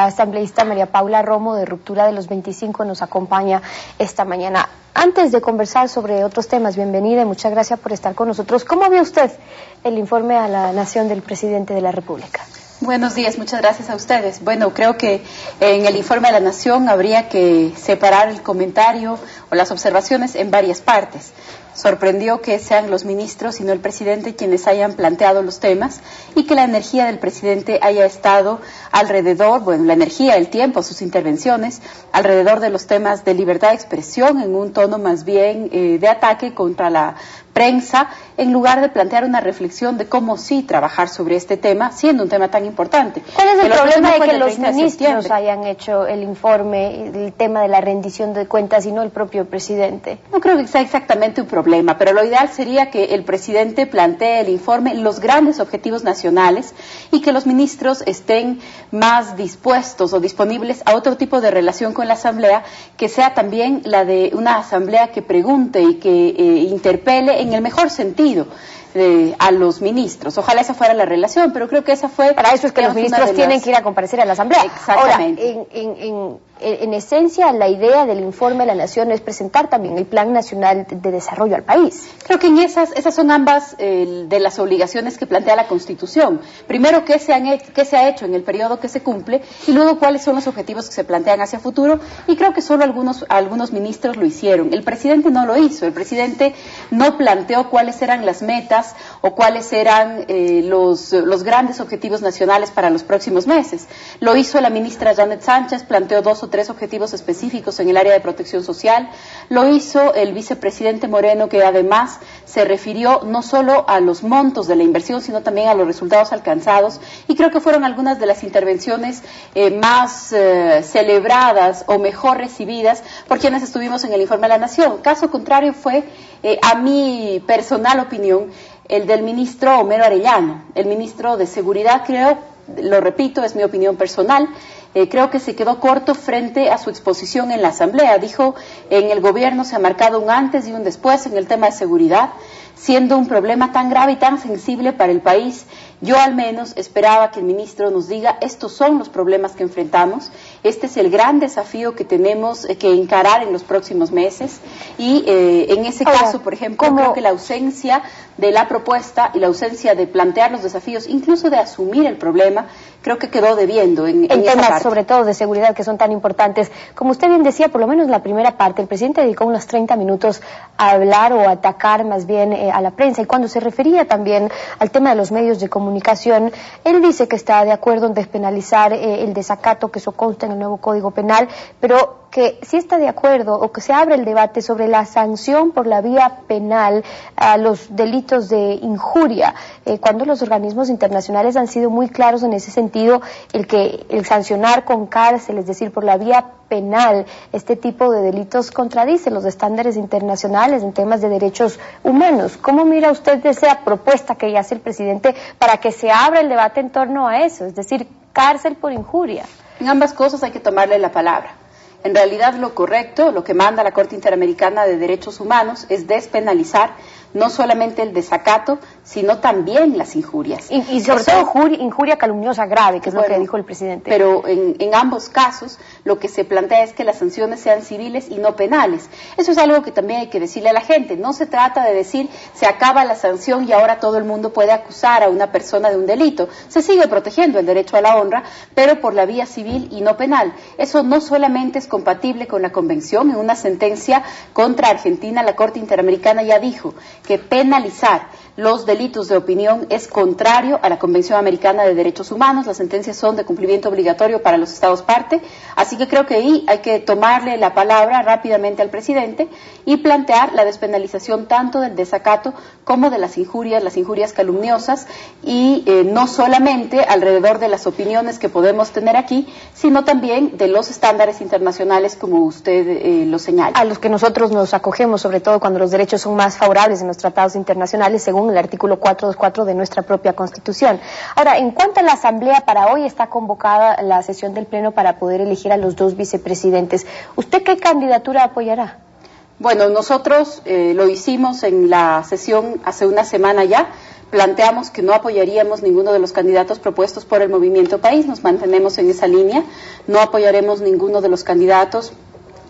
asambleísta María Paula Romo, de Ruptura de los 25, nos acompaña esta mañana. Antes de conversar sobre otros temas, bienvenida y muchas gracias por estar con nosotros. ¿Cómo vio usted el informe a la Nación del Presidente de la República? Buenos días, muchas gracias a ustedes. Bueno, creo que en el informe a la Nación habría que separar el comentario o las observaciones en varias partes. Sorprendió que sean los ministros y no el presidente quienes hayan planteado los temas y que la energía del presidente haya estado alrededor, bueno, la energía, el tiempo, sus intervenciones, alrededor de los temas de libertad de expresión en un tono más bien de ataque contra la prensa, en lugar de plantear una reflexión de cómo sí trabajar sobre este tema, siendo un tema tan importante. ¿Cuál es el problema de que los ministros hayan hecho el informe, el tema de la rendición de cuentas y no el propio presidente? No creo que sea exactamente un problema, pero lo ideal sería que el presidente plantee el informe, los grandes objetivos nacionales, y que los ministros estén más dispuestos o disponibles a otro tipo de relación con la Asamblea, que sea también la de una Asamblea que pregunte y que interpele en el mejor sentido a los ministros. Ojalá esa fuera la relación, pero creo que esa fue... Para eso es que los ministros tienen que ir a comparecer a la Asamblea. Exactamente. Ahora, en esencia, la idea del informe a la Nación es presentar también el Plan Nacional de Desarrollo al país. Creo que en esas son ambas de las obligaciones que plantea la Constitución. Primero, ¿qué se ha hecho en el periodo que se cumple? Y luego, ¿cuáles son los objetivos que se plantean hacia futuro? Y creo que solo algunos ministros lo hicieron. El presidente no lo hizo. El presidente no planteó cuáles eran las metas o cuáles eran los grandes objetivos nacionales para los próximos meses. Lo hizo la ministra Janet Sánchez, planteó 2 o 3 objetivos específicos en el área de protección social. Lo hizo el vicepresidente Moreno, que además se refirió no solo a los montos de la inversión, sino también a los resultados alcanzados, y creo que fueron algunas de las intervenciones más celebradas o mejor recibidas por quienes estuvimos en el informe de la Nación. Caso contrario fue, a mi personal opinión, el del ministro Homero Arellano, el ministro de Seguridad. Creo, lo repito, es mi opinión personal, creo que se quedó corto frente a su exposición en la Asamblea. Dijo, en el gobierno se ha marcado un antes y un después en el tema de seguridad, siendo un problema tan grave y tan sensible para el país. Yo al menos esperaba que el ministro nos diga, estos son los problemas que enfrentamos, este es el gran desafío que tenemos que encarar en los próximos meses, y en ese caso, por ejemplo, creo que la ausencia de la propuesta y la ausencia de plantear los desafíos, incluso de asumir el problema, creo que quedó debiendo en temas parte. Sobre todo de seguridad, que son tan importantes. Como usted bien decía, por lo menos la primera parte, el presidente dedicó unos 30 minutos a hablar o a atacar más bien a la prensa, y cuando se refería también al tema de los medios de comunicación, él dice que está de acuerdo en despenalizar el desacato, que eso consta en el nuevo Código Penal, pero que sí está de acuerdo o que se abre el debate sobre la sanción por la vía penal a los delitos de injuria, cuando los organismos internacionales han sido muy claros en ese sentido, el sancionar con cárcel, es decir, por la vía penal, este tipo de delitos contradice los estándares internacionales en temas de derechos humanos. ¿Cómo mira usted esa propuesta que hace el presidente para que se abra el debate en torno a eso, es decir, cárcel por injuria? En ambas cosas hay que tomarle la palabra. En realidad lo correcto, lo que manda la Corte Interamericana de Derechos Humanos es despenalizar no solamente el desacato, sino también las injurias. Y sobre todo injuria calumniosa grave, que es lo que dijo el presidente. Pero en ambos casos lo que se plantea es que las sanciones sean civiles y no penales. Eso es algo que también hay que decirle a la gente. No se trata de decir se acaba la sanción y ahora todo el mundo puede acusar a una persona de un delito. Se sigue protegiendo el derecho a la honra, pero por la vía civil y no penal. Eso no solamente es compatible con la Convención. En una sentencia contra Argentina, la Corte Interamericana ya dijo que penalizar los delitos de opinión es contrario a la Convención Americana de Derechos Humanos. Las sentencias son de cumplimiento obligatorio para los Estados parte, así que creo que ahí hay que tomarle la palabra rápidamente al presidente y plantear la despenalización tanto del desacato como de las injurias calumniosas, y no solamente alrededor de las opiniones que podemos tener aquí, sino también de los estándares internacionales como usted lo señala. A los que nosotros nos acogemos, sobre todo cuando los derechos son más favorables en los tratados internacionales, según el artículo 424 de nuestra propia Constitución. Ahora, en cuanto a la Asamblea, para hoy está convocada la sesión del Pleno para poder elegir a los 2 vicepresidentes. ¿Usted qué candidatura apoyará? Bueno, nosotros lo hicimos en la sesión hace una semana ya. Planteamos que no apoyaríamos ninguno de los candidatos propuestos por el Movimiento País, nos mantenemos en esa línea, no apoyaremos ninguno de los candidatos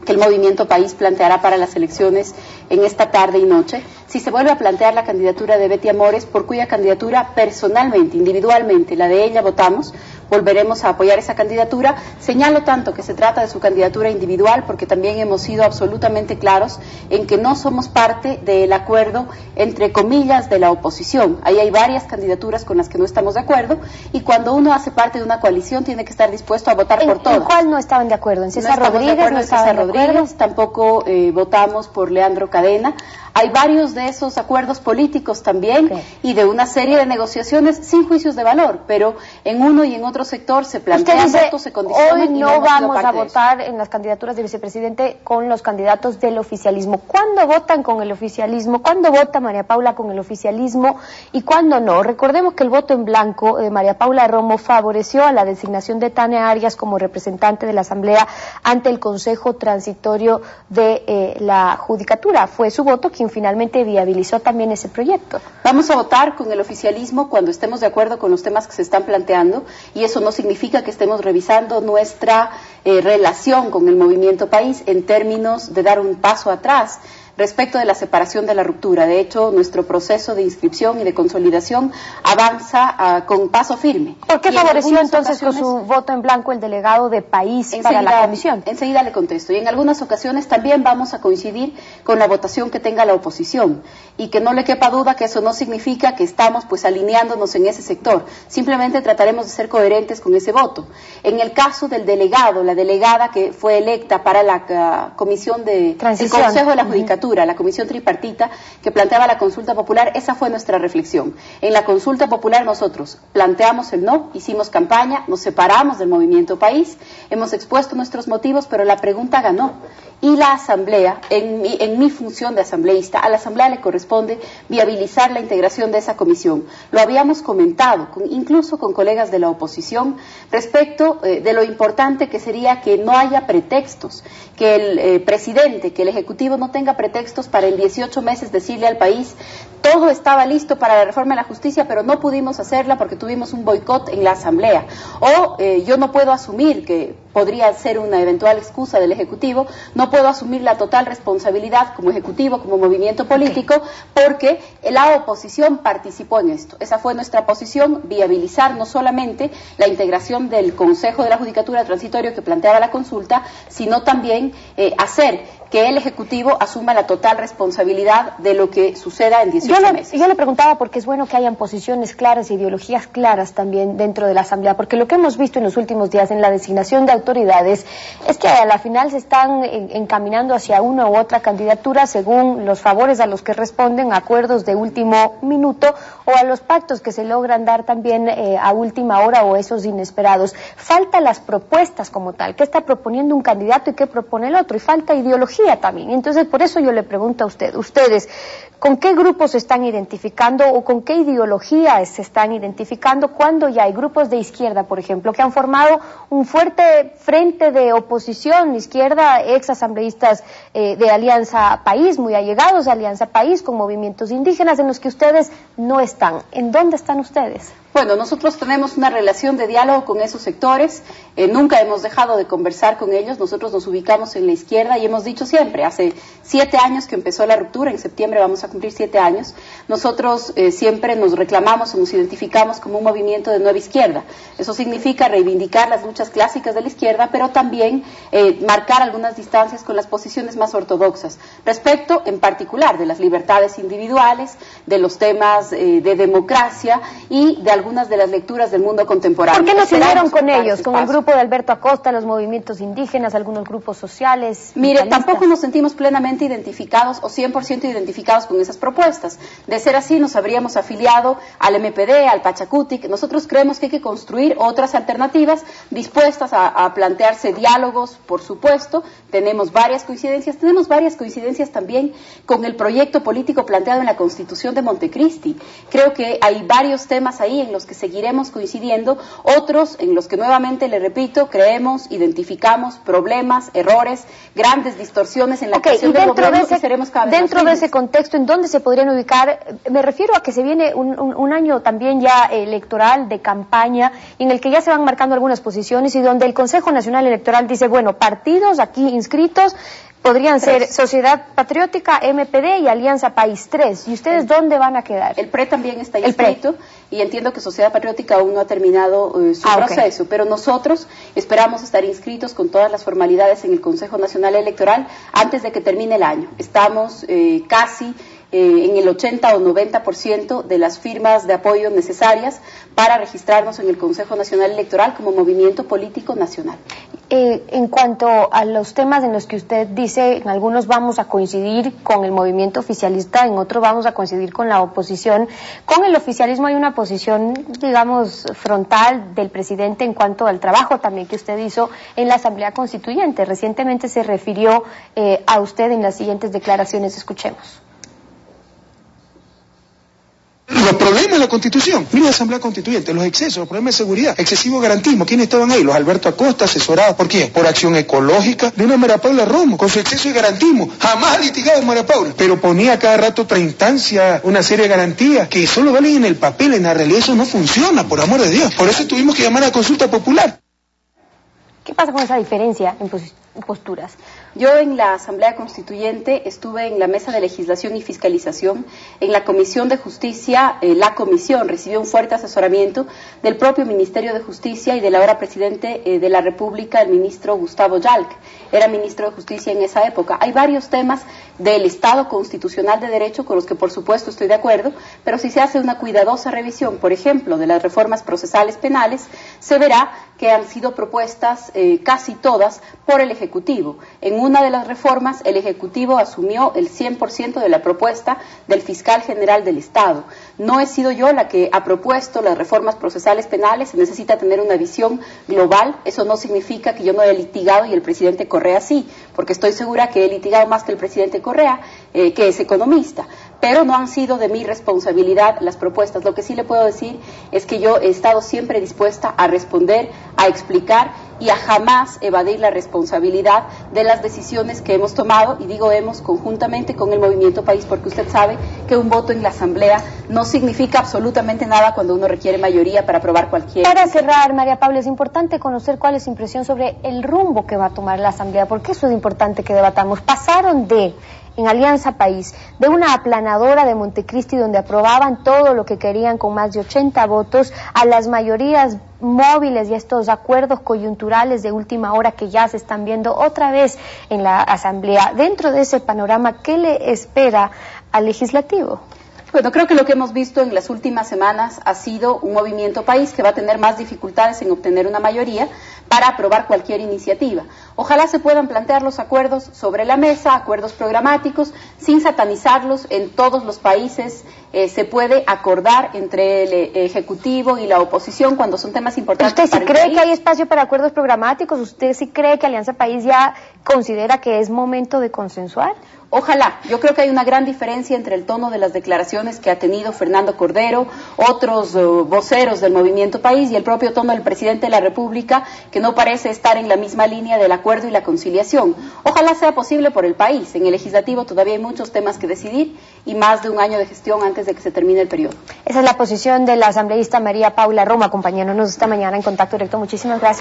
que el Movimiento País planteará para las elecciones en esta tarde y noche. Si se vuelve a plantear la candidatura de Betty Amores, por cuya candidatura personalmente, individualmente, la de ella votamos, volveremos a apoyar esa candidatura. Señalo tanto que se trata de su candidatura individual porque también hemos sido absolutamente claros en que no somos parte del acuerdo, entre comillas, de la oposición. Ahí hay varias candidaturas con las que no estamos de acuerdo y cuando uno hace parte de una coalición tiene que estar dispuesto a votar por todas. ¿En cuál no estaban de acuerdo? ¿En César Rodríguez? No César Rodríguez, tampoco votamos por Leandro Cadena. Hay varios de esos acuerdos políticos también y de una serie de negociaciones sin juicios de valor, pero en uno y en otro sector se plantean votos, se condicionan. Hoy no vamos a votar en las candidaturas de vicepresidente con los candidatos del oficialismo. ¿Cuándo votan con el oficialismo? ¿Cuándo vota María Paula con el oficialismo? ¿Y cuándo no? Recordemos que el voto en blanco de María Paula Romo favoreció a la designación de Tania Arias como representante de la Asamblea ante el Consejo Transitorio de la Judicatura. Fue su voto quien finalmente viabilizó también ese proyecto. Vamos a votar con el oficialismo cuando estemos de acuerdo con los temas que se están planteando y eso no significa que estemos revisando nuestra relación con el Movimiento País en términos de dar un paso atrás respecto de la separación de la ruptura. De hecho, nuestro proceso de inscripción y de consolidación avanza con paso firme. ¿Por qué favoreció entonces con su voto en blanco el delegado de País para la comisión? Enseguida le contesto. Y en algunas ocasiones también vamos a coincidir con la votación que tenga la oposición. Y que no le quepa duda que eso no significa que estamos pues alineándonos en ese sector. Simplemente trataremos de ser coherentes con ese voto. En el caso del delegado, la delegada que fue electa para la comisión de el Consejo de la Judicatura, la comisión tripartita que planteaba la consulta popular, esa fue nuestra reflexión. En la consulta popular nosotros planteamos el no, hicimos campaña, nos separamos del Movimiento País, hemos expuesto nuestros motivos, pero la pregunta ganó. Y la Asamblea, en mi función de asambleísta, a la Asamblea le corresponde viabilizar la integración de esa comisión. Lo habíamos comentado, incluso con colegas de la oposición, respecto de lo importante que sería que no haya pretextos, que el presidente, que el Ejecutivo no tenga pretextos para en 18 meses decirle al país todo estaba listo para la reforma de la justicia, pero no pudimos hacerla porque tuvimos un boicot en la Asamblea. O yo no puedo asumir, que podría ser una eventual excusa del Ejecutivo, no puedo asumir la total responsabilidad como Ejecutivo, como movimiento político, porque la oposición participó en esto. Esa fue nuestra posición, viabilizar no solamente la integración del Consejo de la Judicatura Transitorio que planteaba la consulta, sino también hacer que el Ejecutivo asuma la total responsabilidad de lo que suceda en 18 meses. Yo le preguntaba porque es bueno que hayan posiciones claras, ideologías claras también dentro de la Asamblea, porque lo que hemos visto en los últimos días en la designación de autoridades es que a la final se están encaminando hacia una u otra candidatura según los favores a los que responden, acuerdos de último minuto o a los pactos que se logran dar también a última hora o esos inesperados. Falta las propuestas como tal, qué está proponiendo un candidato y qué propone el otro, y falta ideología también. Entonces, por eso yo le pregunto a ustedes, ¿con qué grupos se están identificando o con qué ideologías se están identificando cuando ya hay grupos de izquierda, por ejemplo, que han formado un fuerte frente de oposición, izquierda, ex asambleístas de Alianza País, muy allegados a Alianza País, con movimientos indígenas en los que ustedes no están? ¿En dónde están ustedes? Bueno, nosotros tenemos una relación de diálogo con esos sectores, nunca hemos dejado de conversar con ellos, nosotros nos ubicamos en la izquierda y hemos dicho siempre, hace 7 años que empezó la ruptura, en septiembre vamos a cumplir 7 años, nosotros siempre nos reclamamos o nos identificamos como un movimiento de nueva izquierda. Eso significa reivindicar las luchas clásicas de la izquierda, pero también marcar algunas distancias con las posiciones más ortodoxas, respecto en particular de las libertades individuales, de los temas de democracia y de algunas de las lecturas del mundo contemporáneo. ¿Por qué no se unieron con ellos, con el grupo de Alberto Acosta, los movimientos indígenas, algunos grupos sociales? Mire, tampoco nos sentimos plenamente identificados o 100% identificados con esas propuestas. De ser así, nos habríamos afiliado al MPD, al Pachacutic. Nosotros creemos que hay que construir otras alternativas dispuestas a plantearse diálogos, por supuesto. Tenemos varias coincidencias también con el proyecto político planteado en la Constitución de Montecristi. Creo que hay varios temas ahí en en los que seguiremos coincidiendo, otros en los que nuevamente, le repito, creemos, identificamos problemas, errores, grandes distorsiones en la actuación del gobierno y seremos cada vez más dentro de ese contexto, ¿en dónde se podrían ubicar? Me refiero a que se viene un año también ya electoral, de campaña, en el que ya se van marcando algunas posiciones y donde el Consejo Nacional Electoral dice, bueno, partidos aquí inscritos podrían ser Sociedad Patriótica, MPD y Alianza País 3. ¿Y ustedes dónde van a quedar? El PRE también está inscrito y entiendo que Sociedad Patriótica aún no ha terminado su proceso, pero nosotros esperamos estar inscritos con todas las formalidades en el Consejo Nacional Electoral antes de que termine el año. Estamos casi en el 80 o 90% de las firmas de apoyo necesarias para registrarnos en el Consejo Nacional Electoral como movimiento político nacional. En cuanto a los temas en los que usted dice, en algunos vamos a coincidir con el movimiento oficialista, en otros vamos a coincidir con la oposición. Con el oficialismo hay una posición, digamos, frontal del presidente en cuanto al trabajo también que usted hizo en la Asamblea Constituyente. Recientemente se refirió a usted en las siguientes declaraciones. Escuchemos. Los problemas de la Constitución, mira la Asamblea Constituyente, los excesos, los problemas de seguridad, excesivo garantismo. ¿Quiénes estaban ahí? Los Alberto Acosta, asesorados ¿por quién? Por Acción Ecológica de una María Paula Romo, con su exceso de garantismo. Jamás ha litigado María Paula, pero ponía cada rato otra instancia, una serie de garantías que solo valen en el papel, en la realidad eso no funciona, por amor de Dios. Por eso tuvimos que llamar a consulta popular. ¿Qué pasa con esa diferencia en posturas? Yo en la Asamblea Constituyente estuve en la Mesa de Legislación y Fiscalización, en la Comisión de Justicia, la Comisión recibió un fuerte asesoramiento del propio Ministerio de Justicia y del ahora presidente de la República, el ministro Gustavo Yalc, era ministro de Justicia en esa época. Hay varios temas del Estado constitucional de derecho con los que por supuesto estoy de acuerdo, pero si se hace una cuidadosa revisión, por ejemplo, de las reformas procesales penales, se verá que han sido propuestas casi todas por el Ejecutivo. En una de las reformas, el Ejecutivo asumió el 100% de la propuesta del fiscal general del Estado. No he sido yo la que ha propuesto las reformas procesales penales, se necesita tener una visión global. Eso no significa que yo no he litigado y el presidente Correa sí, porque estoy segura que he litigado más que el presidente Correa, que es economista. Pero no han sido de mi responsabilidad las propuestas. Lo que sí le puedo decir es que yo he estado siempre dispuesta a responder, a explicar y a jamás evadir la responsabilidad de las decisiones que hemos tomado, y digo hemos conjuntamente con el Movimiento País, porque usted sabe que un voto en la Asamblea no significa absolutamente nada cuando uno requiere mayoría para aprobar cualquier... Para cerrar, María Paula, es importante conocer cuál es su impresión sobre el rumbo que va a tomar la Asamblea, porque eso es importante que debatamos. Pasaron en Alianza País, de una aplanadora de Montecristi donde aprobaban todo lo que querían con más de 80 votos, a las mayorías móviles y estos acuerdos coyunturales de última hora que ya se están viendo otra vez en la Asamblea. Dentro de ese panorama, ¿qué le espera al legislativo? Bueno, creo que lo que hemos visto en las últimas semanas ha sido un Movimiento País que va a tener más dificultades en obtener una mayoría para aprobar cualquier iniciativa. Ojalá se puedan plantear los acuerdos sobre la mesa, acuerdos programáticos, sin satanizarlos. En todos los países se puede acordar entre el Ejecutivo y la oposición cuando son temas importantes. ¿Usted sí cree que hay espacio para acuerdos programáticos? ¿Usted sí cree que Alianza País ya considera que es momento de consensuar? Ojalá. Yo creo que hay una gran diferencia entre el tono de las declaraciones que ha tenido Fernando Cordero, otros voceros del Movimiento País y el propio tono del presidente de la República, que no parece estar en la misma línea del acuerdo y la conciliación. Ojalá sea posible por el país. En el legislativo todavía hay muchos temas que decidir y más de un año de gestión antes de que se termine el periodo. Esa es la posición de la asambleísta María Paula Romo, acompañándonos esta mañana en Contacto Directo. Muchísimas gracias.